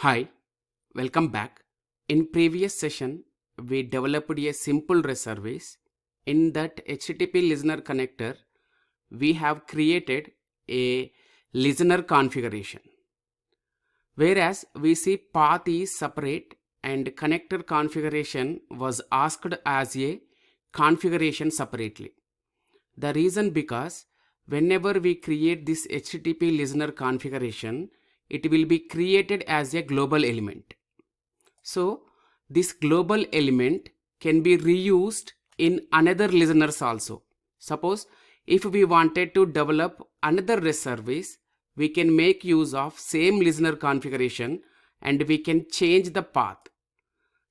Hi, welcome back. In previous session, we developed a simple REST service. In that HTTP listener connector, we have created a listener configuration. Whereas we see path is separate and connector configuration was asked as a configuration separately. The reason because whenever we create this HTTP listener configuration, it will be created as a global element. So this global element can be reused in another listeners also. Suppose if we wanted to develop another REST service, we can make use of same listener configuration and we can change the path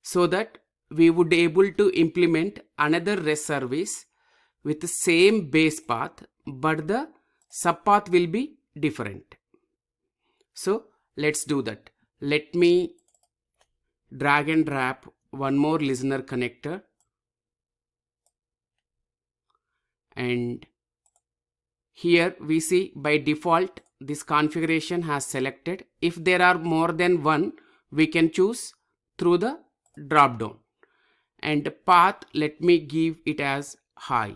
so that we would able to implement another REST service with the same base path, but the subpath will be different. So let's do that. Let me drag and drop one more listener connector, and here we see by default this configuration has selected. If there are more than one, we can choose through the drop down, and path, let me give it as high.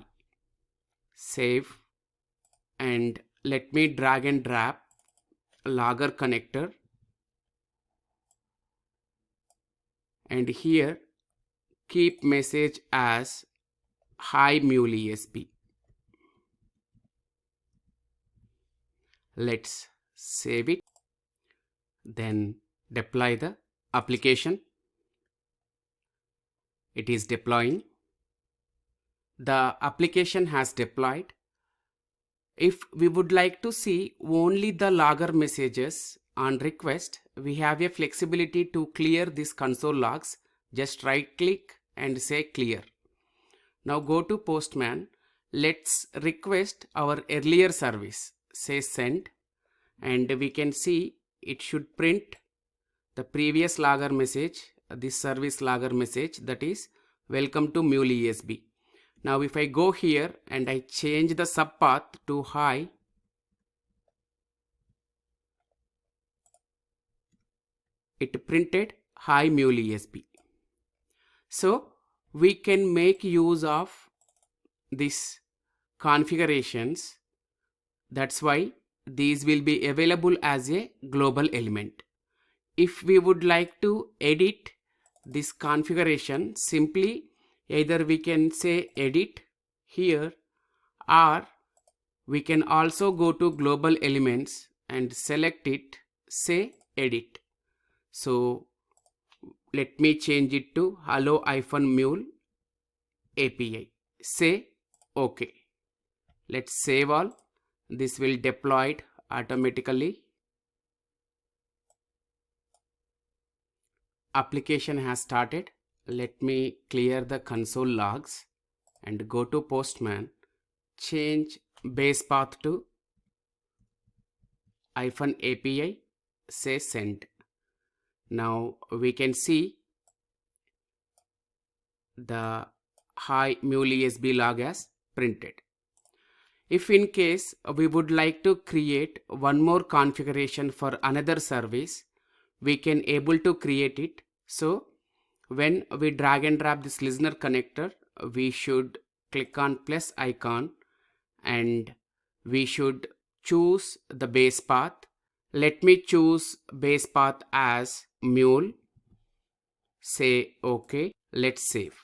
Save, and let me drag and drop logger connector, and here keep message as hi Mule ESB. Let's save it, then deploy the application. It is deploying. The application has deployed. If we would like to see only the logger messages on request, we have a flexibility to clear this console logs. Just right click and say clear. Now go to Postman. Let's request our earlier service. Say send, and we can see it should print the previous logger message, this service logger message, that is welcome to Mule ESB. Now if I go here and I change the subpath to hi, it printed hi Mule ESB. So we can make use of these configurations. That's why these will be available as a global element. If we would like to edit this configuration, simply either we can say edit here, or we can also go to global elements and select it, say edit. So let me change it to hello-mule API. Say OK. Let's save all. This will deploy it automatically. Application has started. Let me clear the console logs and go to Postman. Change base path to -API. Say send. Now we can see the hi Mule ESB log as printed. If in case we would like to create one more configuration for another service, we can able to create it. So when we drag and drop this listener connector, we should click on plus icon and we should choose the base path. Let me choose base path as Mule. Say OK. Let's save.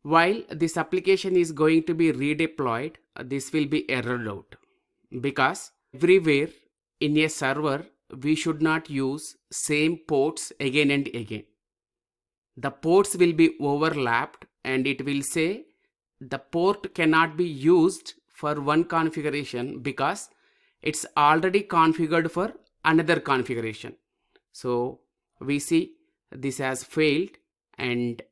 While this application is going to be redeployed, this will be errored out, because everywhere in a server we should not use same ports again and again. The ports will be overlapped and it will say the port cannot be used for one configuration because it's already configured for another configuration. So we see this has failed, and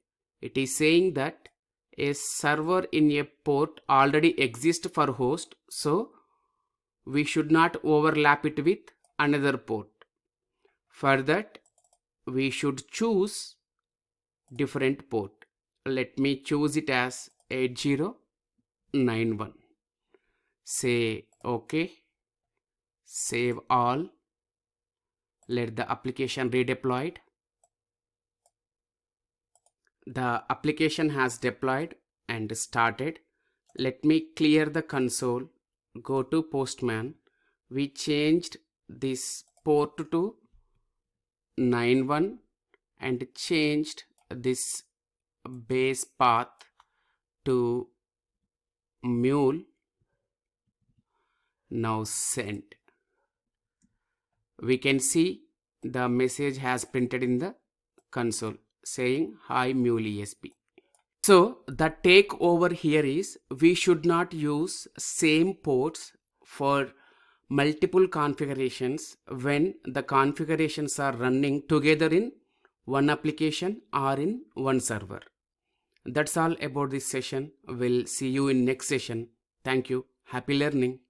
it is saying that a server in a port already exists for host, so we should not overlap it with another port. For that, we should choose different port. Let me choose it as 8091. Say OK. Save all. Let the application redeployed. The application has deployed and started. Let me clear the console. Go to Postman. We changed this port to 91 and changed this base path to Mule. Now send. We can see the message has printed in the console saying hi Mule ESP. So the takeover here is we should not use same ports for multiple configurations when the configurations are running together in one application or in one server. That's all about this session. We'll see you in next session. Thank you. Happy learning.